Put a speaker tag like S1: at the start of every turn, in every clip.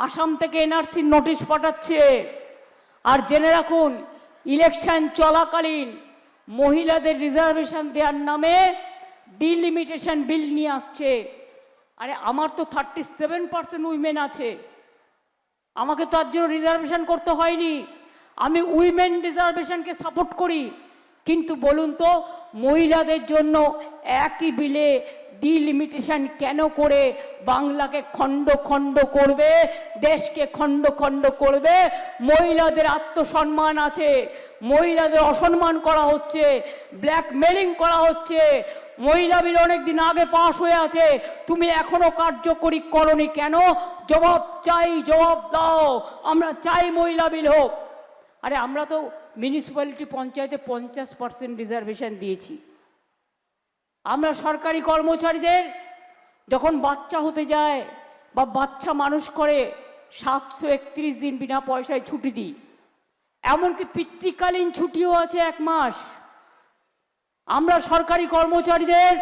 S1: আসাম থেকে এনআরসির নোটিশ পাঠাচ্ছে। আর জেনে রাখুন, ইলেকশন চলাকালীন মহিলাদের রিজার্ভেশন দেওয়ার নামে ডিলিমিটেশন বিল নিয়ে আসছে। আরে আমার তো 37% উইমেন আছে, আমাকে তার জন্য রিজার্ভেশন করতে হয়নি। আমি উইমেন রিজার্ভেশনকে সাপোর্ট করি, কিন্তু বলুন তো মহিলাদের জন্য একই বিলে ডিলিমিটেশন কেন করে বাংলাকে খণ্ড খণ্ড করবে, দেশকে খণ্ড খণ্ড করবে? মহিলাদের আত্মসম্মান আছে, মহিলাদের অসম্মান করা হচ্ছে, ব্ল্যাকমেলিং করা হচ্ছে। মহিলা বিল অনেকদিন আগে পাশ হয়ে আছে, তুমি এখনো কার্যকরী করনি কেন? জবাব চাই, জবাব দাও। আমরা চাই মহিলা বিল হোক। আরে আমরা তো মিউনিসিপ্যালিটি পঞ্চায়েতে 50% রিজার্ভেশন দিয়েছি। আমরা সরকারি কর্মচারীদের যখন বাচ্চা হতে যায় বা বাচ্চা মানুষ করে 731 দিন বিনা পয়সায় ছুটি দিই, এমনকি পিতৃকালীন ছুটিও আছে 1 মাস। আমরা সরকারি কর্মচারীদের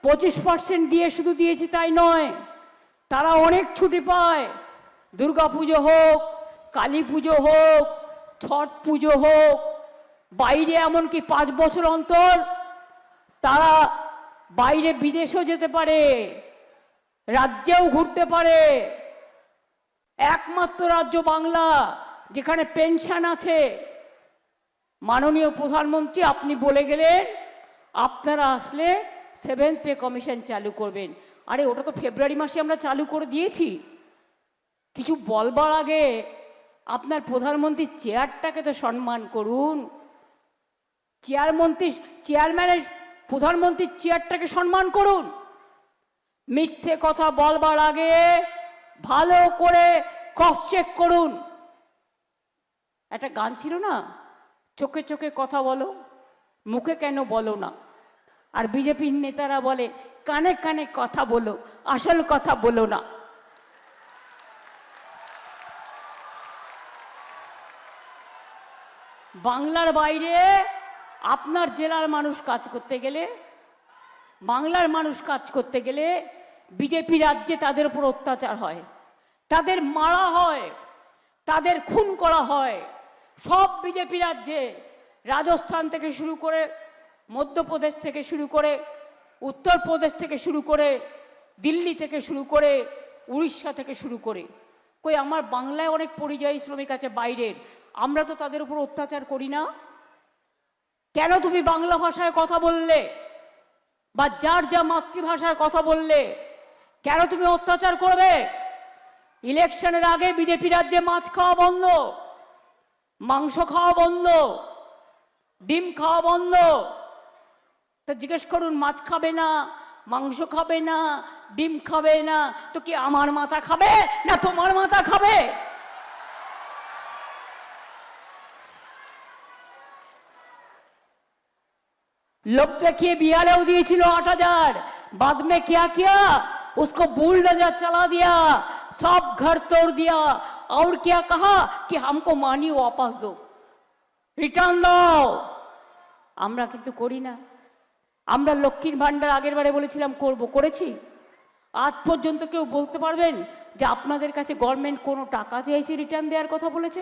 S1: 25% দিয়ে শুধু দিয়েছি তাই নয়, তারা অনেক ছুটি পায়। দুর্গা পুজো হোক, কালী পুজো হোক, ছট পুজো হোক, বাইরে এমনকি 5 বছর অন্তর তারা বাইরে বিদেশেও যেতে পারে, রাজ্যেও ঘুরতে পারে। একমাত্র রাজ্য বাংলা যেখানে পেনশন আছে। মাননীয় প্রধানমন্ত্রী আপনি বলে গেলেন আপনারা আসলে 7th পে কমিশন চালু করবেন। আরে ওটা তো ফেব্রুয়ারি মাসে আমরা চালু করে দিয়েছি। কিছু বলবার আগে আপনার প্রধানমন্ত্রীর চেয়ারটাকে তো সম্মান করুন। চেয়ারম্যানের প্রধানমন্ত্রীর চেয়ারটাকে সম্মান করুন। মিথ্যে কথা বলবার আগে ভালো করে ক্রস চেক করুন। একটা গান ছিল না, চোখে চোখে কথা বলো, মুখে কেন বলো না? আর বিজেপির নেতারা বলে কানে কানে কথা বলো, আসল কথা বলো না। বাংলার বাইরে আপনার জেলার মানুষ কাজ করতে গেলে, বাংলার মানুষ কাজ করতে গেলে বিজেপি রাজ্যে তাদের উপর অত্যাচার হয়, তাদের মারা হয়, তাদের খুন করা হয়। সব বিজেপি রাজ্যে, রাজস্থান থেকে শুরু করে, মধ্যপ্রদেশ থেকে শুরু করে, উত্তরপ্রদেশ থেকে শুরু করে, দিল্লি থেকে শুরু করে, উড়িষ্যা থেকে শুরু করে। কই আমার বাংলায় অনেক পরিযায়ী শ্রমিক আছে বাইরের, আমরা তো তাদের উপর অত্যাচার করি না? কেন তুমি বাংলা ভাষায় কথা বললে বা যার যা মাতৃভাষায় কথা বললে কেন তুমি অত্যাচার করবে? ইলেকশনের আগে বিজেপি রাজ্যে মাছ খাওয়া বন্ধ, মাংস খাওয়া বন্ধ, ডিম খাওয়া বন্ধ। তা জিজ্ঞেস করুন, মাছ খাবে না, মাংস খাবে না, ডিম খাবে না, তো কি আমার মাথা খাবে না তোমার মাথা খাবে? लोग देखिए बिहार दिए 8,000, बाद में क्या किया? उसको बुलडोजर चला दिया, सब घर तोड़ दिया और क्या कहा कि हमको मानी वापस दो, रिटर्न दो। আমরা কিন্তু করি না। আমরা লক্ষ্মীর ভান্ডার আগের বারে বলেছিলাম করব, করেছি? আজ পর্যন্ত কেউ বলতে পারবেন যে আপনাদের কাছে গভর্নমেন্ট কোনো টাকা চেয়েছে রিটার্ন দেওয়ার কথা বলেছে,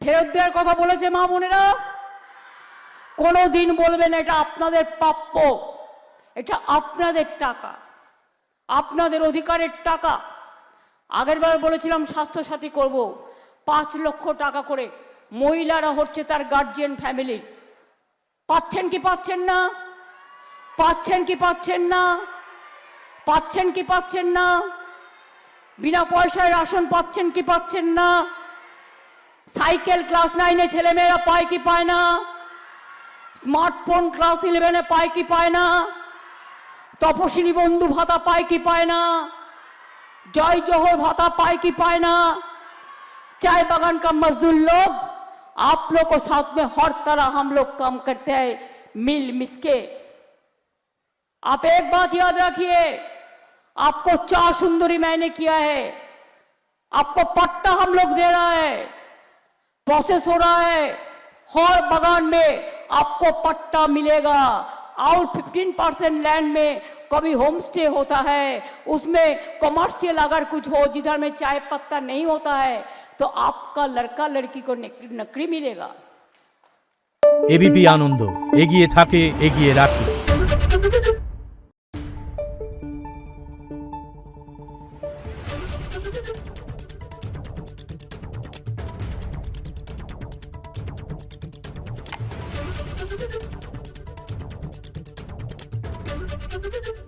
S1: ফেরত দেওয়ার কথা বলেছে? মা বোনেরা কোনো দিন বলবেন এটা আপনাদের প্রাপ্য, এটা আপনাদের টাকা, আপনাদের অধিকারের টাকা। আগেরবার বলেছিলাম স্বাস্থ্যসাথী করব, 5 লক্ষ টাকা করে মহিলারা হচ্ছে তার গার্জিয়ান ফ্যামিলির। পাচ্ছেন কি পাচ্ছেন না? পাচ্ছেন কি পাচ্ছেন না? পাচ্ছেন কি পাচ্ছেন না? বিনা পয়সায় রাশন পাচ্ছেন কি পাচ্ছেন না? সাইকেল ক্লাস 9-এ ছেলেমেয়েরা পায় কি পায় না? স্মার্টফোন ক্লাস 11-এ পায় কি পায় না? তপশিলি বন্ধু ভাতা পায় কি পায় না? জয় জোহর ভাতা पाए कि पाए ना? चाय बागान का मजदूर लोग, आप लोग को साथ में हर तरह हम लोग काम करते हैं मिल मिसके। आप एक बात याद रखिए, आपको 4 सुंदरी मैंने किया है, आपको पट्टा हम लोग दे रहा है, प्रोसेस हो रहा है, हर बागान में आपको पट्टा मिलेगा और 15% लैंड में कभी होम स्टे होता है, उसमें कमर्शियल अगर कुछ हो जिधर में चाय पत्ता नहीं होता है तो आपका लड़का लड़की को नौकरी मिलेगा।
S2: एबीपी आनंद एगिए थाके एगिए राखे।
S3: Thank you.